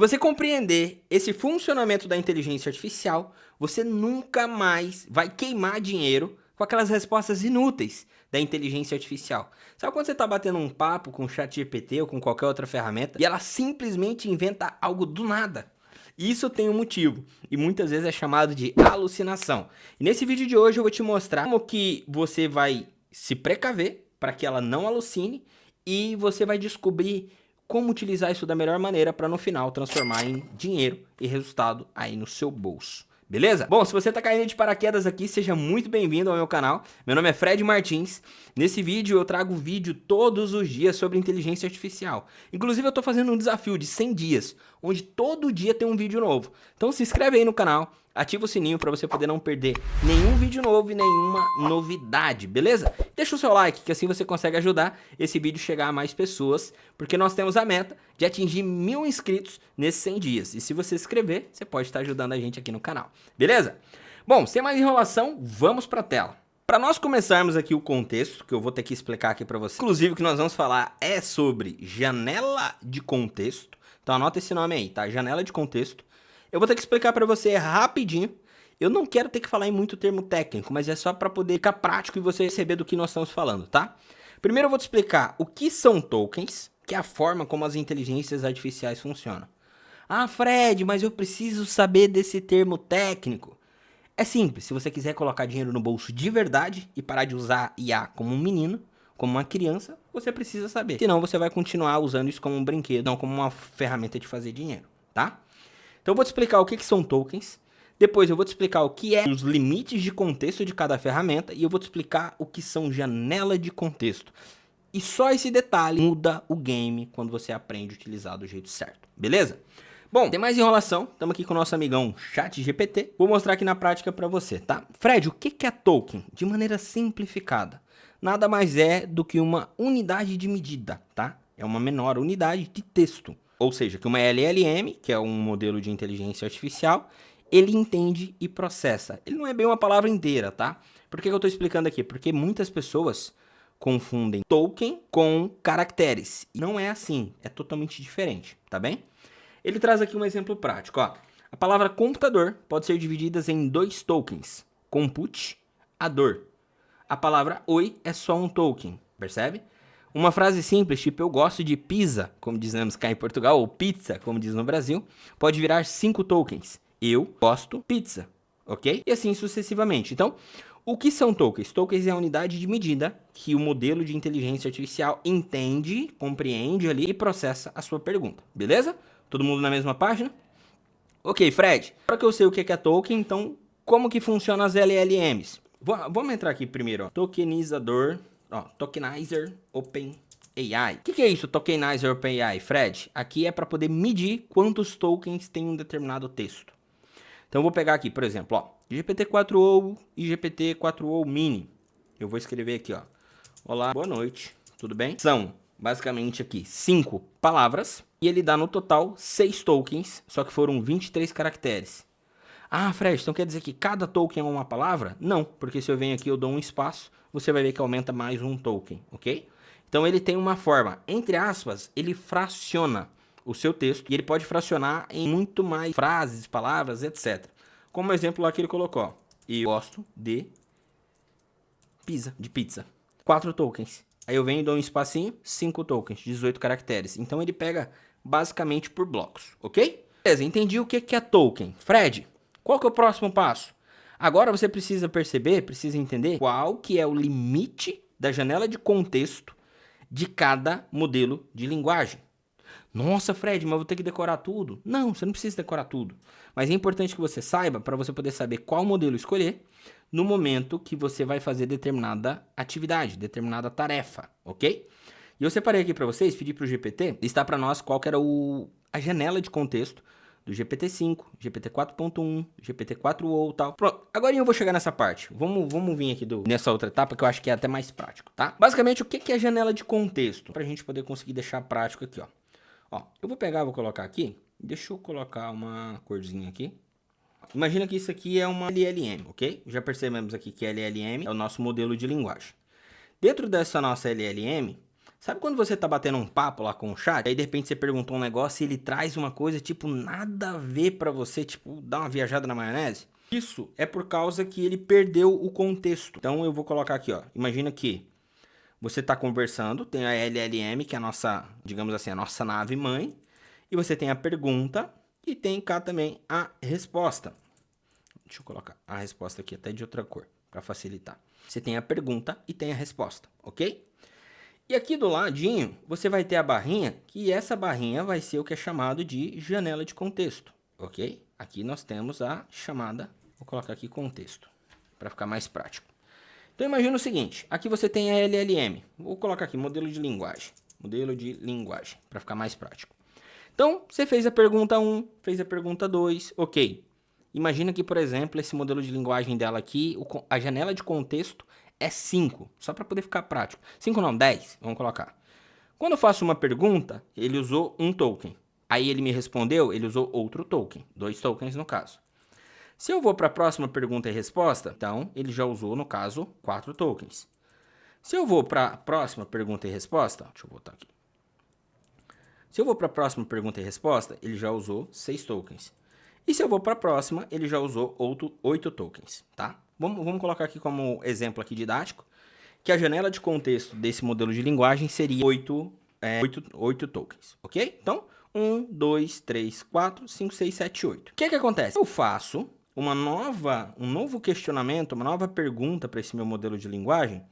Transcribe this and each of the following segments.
Você compreender esse funcionamento da inteligência artificial, você nunca mais vai queimar dinheiro com aquelas respostas inúteis da inteligência artificial. Sabe quando você está batendo um papo com o ChatGPT ou com qualquer outra ferramenta e ela simplesmente inventa algo do nada? Isso tem um motivo e muitas vezes é chamado de alucinação. E nesse vídeo de hoje eu vou te mostrar como que você vai se precaver para que ela não alucine e você vai descobrir como utilizar isso da melhor maneira para no final transformar em dinheiro e resultado aí no seu bolso. Beleza? Bom, se você tá caindo de paraquedas aqui, seja muito bem-vindo ao meu canal. Meu nome é Fred Martins. Nesse vídeo eu trago vídeo todos os dias sobre inteligência artificial. Inclusive eu tô fazendo um desafio de 100 dias, onde todo dia tem um vídeo novo. Então se inscreve aí no canal, ativa o sininho para você poder não perder nenhum vídeo novo e nenhuma novidade, beleza? Deixa o seu like, que assim você consegue ajudar esse vídeo a chegar a mais pessoas, porque nós temos a meta de atingir 1000 inscritos nesses 100 dias. E se você se inscrever, você pode estar ajudando a gente aqui no canal, beleza? Bom, sem mais enrolação, vamos para a tela. Para nós começarmos aqui o contexto, que eu vou ter que explicar aqui para você, inclusive o que nós vamos falar é sobre janela de contexto. Então anota esse nome aí, tá? Janela de contexto. Eu vou ter que explicar para você rapidinho. Eu não quero ter que falar em muito termo técnico, mas é só para poder ficar prático e você receber do que nós estamos falando, tá? Primeiro eu vou te explicar o que são tokens, que é a forma como as inteligências artificiais funcionam. Ah, Fred, mas eu preciso saber desse termo técnico. É simples, se você quiser colocar dinheiro no bolso de verdade e parar de usar IA como um menino, como uma criança, você precisa saber. Senão você vai continuar usando isso como um brinquedo, não como uma ferramenta de fazer dinheiro, tá? Então eu vou te explicar o que são tokens, depois eu vou te explicar o que é os limites de contexto de cada ferramenta e eu vou te explicar o que são janela de contexto. E só esse detalhe muda o game quando você aprende a utilizar do jeito certo, beleza? Bom, tem mais enrolação, estamos aqui com o nosso amigão ChatGPT, vou mostrar aqui na prática para você, tá? Fred, o que é token? De maneira simplificada, nada mais é do que uma unidade de medida, tá? É uma menor unidade de texto. Ou seja, que uma LLM, que é um modelo de inteligência artificial, ele entende e processa. Ele não é bem uma palavra inteira, tá? Por que eu estou explicando aqui? Porque muitas pessoas confundem token com caracteres. Não é assim, é totalmente diferente, tá bem? Ele traz aqui um exemplo prático, ó. A palavra computador pode ser dividida em 2 tokens, compute, ador. A palavra oi é só um token, percebe? Uma frase simples, tipo eu gosto de pizza, como dizemos cá em Portugal, ou pizza, como diz no Brasil, pode virar 5 tokens. Eu gosto pizza, ok? E assim sucessivamente. Então, o que são tokens? Tokens é a unidade de medida que o modelo de inteligência artificial entende, compreende ali e processa a sua pergunta, beleza? Todo mundo na mesma página? Ok, Fred, agora que eu sei o que é token, então como que funciona as LLMs? Vamos entrar aqui primeiro, ó. Tokenizador, ó, Tokenizer Open AI. O que é isso, Tokenizer Open AI, Fred? Aqui é para poder medir quantos tokens tem um determinado texto. Então eu vou pegar aqui, por exemplo, ó, GPT-4o e GPT-4o Mini. Eu vou escrever aqui, ó. Olá, boa noite, tudo bem? São basicamente aqui 5 palavras e ele dá no total 6 tokens, só que foram 23 caracteres. Ah, Fred, então quer dizer que cada token é uma palavra? Não, porque se eu venho aqui e eu dou um espaço, você vai ver que aumenta mais um token, ok? Então ele tem uma forma, entre aspas, ele fraciona o seu texto e ele pode fracionar em muito mais frases, palavras, etc. Como exemplo lá que ele colocou, ó, eu gosto de pizza. 4 tokens. Aí eu venho e dou um espacinho, 5 tokens, 18 caracteres. Então ele pega basicamente por blocos, ok? Beleza, entendi o que é token. Fred, qual que é o próximo passo? Agora você precisa perceber, precisa entender qual que é o limite da janela de contexto de cada modelo de linguagem. Nossa, Fred, mas eu vou ter que decorar tudo? Não, você não precisa decorar tudo. Mas é importante que você saiba para você poder saber qual modelo escolher no momento que você vai fazer determinada atividade, determinada tarefa, ok? E eu separei aqui para vocês, pedi para o GPT listar para nós qual que era a janela de contexto do GPT-5, GPT-4.1, GPT-4o e tal. Pronto, agora eu vou chegar nessa parte. Vamos vir aqui nessa outra etapa que eu acho que é até mais prático, tá? Basicamente, o que é janela de contexto? Para a gente poder conseguir deixar prático aqui, ó. Ó, eu vou pegar, vou colocar aqui. Deixa eu colocar uma corzinha aqui. Imagina que isso aqui é uma LLM, ok? Já percebemos aqui que LLM é o nosso modelo de linguagem. Dentro dessa nossa LLM, Sabe quando você tá batendo um papo lá com o chat, aí de repente você perguntou um negócio e ele traz uma coisa, tipo, nada a ver pra você, tipo, dá uma viajada na maionese? Isso é por causa que ele perdeu o contexto. Então eu vou colocar aqui, ó. Imagina que você tá conversando, tem a LLM, que é a nossa, digamos assim, a nossa nave mãe, e você tem a pergunta e tem cá também a resposta. Deixa eu colocar a resposta aqui até de outra cor, para facilitar. Você tem a pergunta e tem a resposta, ok? E aqui do ladinho, você vai ter a barrinha, que essa barrinha vai ser o que é chamado de janela de contexto, ok? Aqui nós temos a chamada, vou colocar aqui contexto, para ficar mais prático. Então imagina o seguinte, aqui você tem a LLM, vou colocar aqui modelo de linguagem, para ficar mais prático. Então, você fez a pergunta 1, fez a pergunta 2, ok. Imagina que, por exemplo, esse modelo de linguagem dela aqui, a janela de contexto é 5, só para poder ficar prático. 5 não, 10, vamos colocar. Quando eu faço uma pergunta, ele usou um token. Aí ele me respondeu, ele usou outro token, 2 tokens no caso. Se eu vou para a próxima pergunta e resposta, então ele já usou, no caso, 4 tokens. Se eu vou para a próxima pergunta e resposta, deixa eu botar aqui. Se eu vou para a próxima pergunta e resposta, ele já usou 6 tokens. E se eu vou para a próxima, ele já usou 8 tokens, tá? Vamos colocar aqui como exemplo aqui didático, que a janela de contexto desse modelo de linguagem seria 8 tokens, ok? Então, 1, 2, 3, 4, 5, 6, 7, 8. O que acontece? Eu faço um novo questionamento, uma nova pergunta para esse meu modelo de linguagem,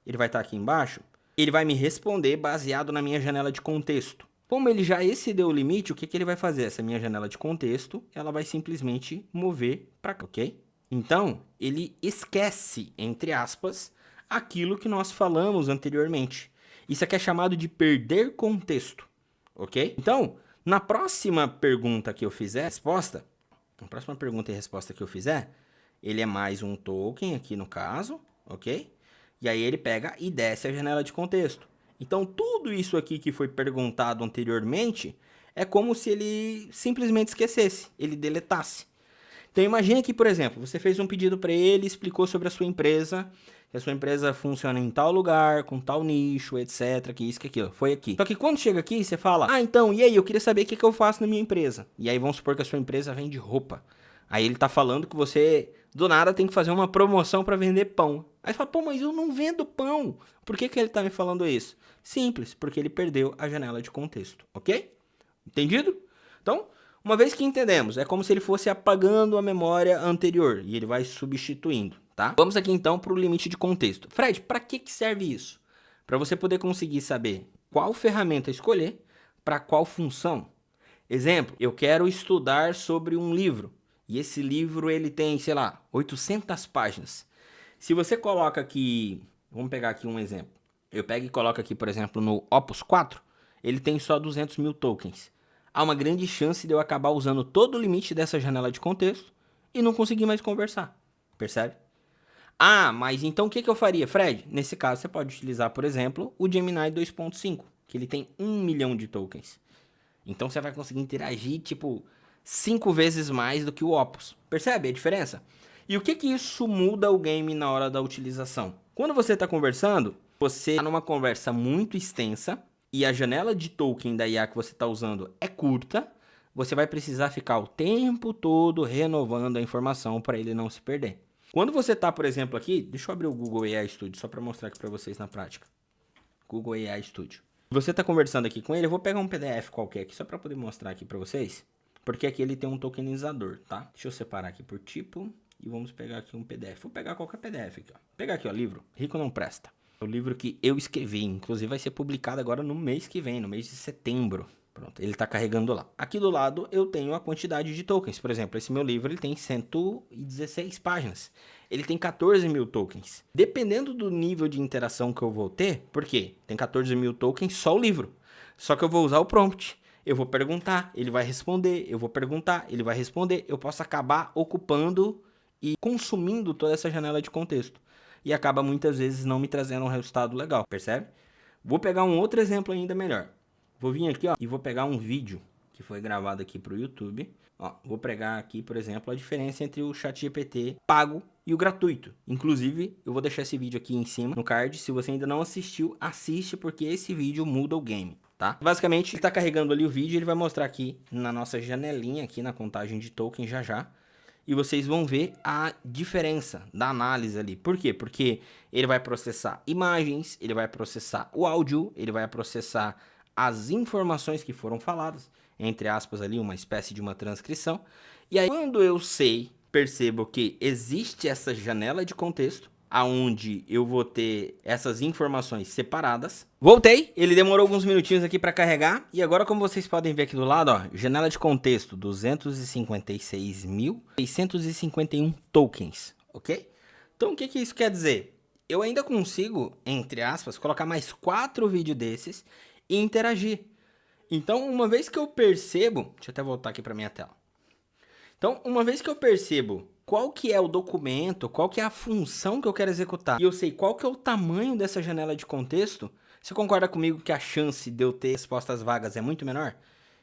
ele vai estar aqui embaixo, ele vai me responder baseado na minha janela de contexto. Como ele já excedeu o limite, o que ele vai fazer? Essa minha janela de contexto, ela vai simplesmente mover para cá, ok? Então, ele esquece, entre aspas, aquilo que nós falamos anteriormente. Isso aqui é chamado de perder contexto, ok? Então, na próxima pergunta que eu fizer, na próxima pergunta e resposta que eu fizer, ele é mais um token aqui no caso, ok? E aí ele pega e desce a janela de contexto. Então, tudo isso aqui que foi perguntado anteriormente é como se ele simplesmente esquecesse, ele deletasse. Então, imagine que, por exemplo, você fez um pedido para ele, explicou sobre a sua empresa, que a sua empresa funciona em tal lugar, com tal nicho, etc, que isso, que aquilo, foi aqui. Só que quando chega aqui, você fala, então, e aí, eu queria saber o que eu faço na minha empresa. E aí, vamos supor que a sua empresa vende roupa. Aí ele tá falando que você, do nada, tem que fazer uma promoção para vender pão. Aí você fala, pô, mas eu não vendo pão. Por que ele tá me falando isso? Simples, porque ele perdeu a janela de contexto, ok? Entendido? Então, uma vez que entendemos, é como se ele fosse apagando a memória anterior e ele vai substituindo, tá? Vamos aqui então para o limite de contexto. Fred, para que serve isso? Para você poder conseguir saber qual ferramenta escolher para qual função. Exemplo, eu quero estudar sobre um livro e esse livro ele tem, sei lá, 800 páginas. Se você coloca aqui, vamos pegar aqui um exemplo. Eu pego e coloco aqui, por exemplo, no Opus 4, ele tem só 200 mil tokens. Há uma grande chance de eu acabar usando todo o limite dessa janela de contexto e não conseguir mais conversar. Percebe? Mas então o que eu faria, Fred? Nesse caso, você pode utilizar, por exemplo, o Gemini 2.5, que ele tem 1 milhão de tokens. Então você vai conseguir interagir, tipo, 5 vezes mais do que o Opus. Percebe a diferença? E o que isso muda o game na hora da utilização? Quando você está conversando, você está numa conversa muito extensa e a janela de token da IA que você está usando é curta, você vai precisar ficar o tempo todo renovando a informação para ele não se perder. Quando você está, por exemplo, aqui, deixa eu abrir o Google AI Studio só para mostrar aqui para vocês na prática. Google AI Studio. Você está conversando aqui com ele, eu vou pegar um PDF qualquer aqui só para poder mostrar aqui para vocês, porque aqui ele tem um tokenizador, tá? Deixa eu separar aqui por tipo e vamos pegar aqui um PDF. Vou pegar qualquer PDF aqui, ó. Vou pegar aqui, ó, livro Rico Não Presta. É o livro que eu escrevi, inclusive vai ser publicado agora no mês que vem, no mês de setembro. Pronto, ele está carregando lá. Aqui do lado eu tenho a quantidade de tokens. Por exemplo, esse meu livro ele tem 116 páginas. Ele tem 14 mil tokens. Dependendo do nível de interação que eu vou ter, por quê? Tem 14 mil tokens só o livro. Só que eu vou usar o prompt. Eu vou perguntar, ele vai responder. Eu vou perguntar, ele vai responder. Eu posso acabar ocupando e consumindo toda essa janela de contexto. E acaba muitas vezes não me trazendo um resultado legal, percebe? Vou pegar um outro exemplo ainda melhor. Vou vir aqui, ó, e vou pegar um vídeo que foi gravado aqui para o YouTube. Ó, vou pregar aqui, por exemplo, a diferença entre o ChatGPT pago e o gratuito. Inclusive, eu vou deixar esse vídeo aqui em cima no card. Se você ainda não assistiu, assiste, porque esse vídeo muda o game, tá? Basicamente, ele tá carregando ali o vídeo, ele vai mostrar aqui na nossa janelinha, aqui na contagem de token já. E vocês vão ver a diferença da análise ali. Por quê? Porque ele vai processar imagens, ele vai processar o áudio, ele vai processar as informações que foram faladas, entre aspas ali, uma espécie de uma transcrição. E aí, quando eu percebo que existe essa janela de contexto, aonde eu vou ter essas informações separadas. Voltei, ele demorou alguns minutinhos aqui para carregar, e agora, como vocês podem ver aqui do lado, ó, janela de contexto, 256.651 tokens, ok? Então, o que que isso quer dizer? Eu ainda consigo, entre aspas, colocar mais 4 vídeos desses e interagir. Então, uma vez que eu percebo, deixa eu até voltar aqui para minha tela. Então, uma vez que eu percebo qual que é o documento, qual que é a função que eu quero executar, e eu sei qual que é o tamanho dessa janela de contexto, você concorda comigo que a chance de eu ter respostas vagas é muito menor?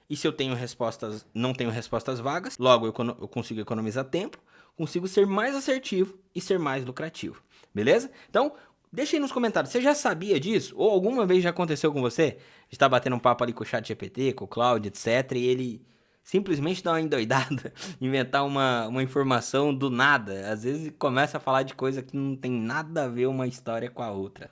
E se eu tenho respostas, não tenho respostas vagas, logo eu consigo economizar tempo, consigo ser mais assertivo e ser mais lucrativo, beleza? Então, deixa aí nos comentários, você já sabia disso? Ou alguma vez já aconteceu com você? Está batendo um papo ali com o ChatGPT, com o Claude, etc, e ele simplesmente dá uma endoidada, inventar uma informação do nada. Às vezes começa a falar de coisa que não tem nada a ver uma história com a outra.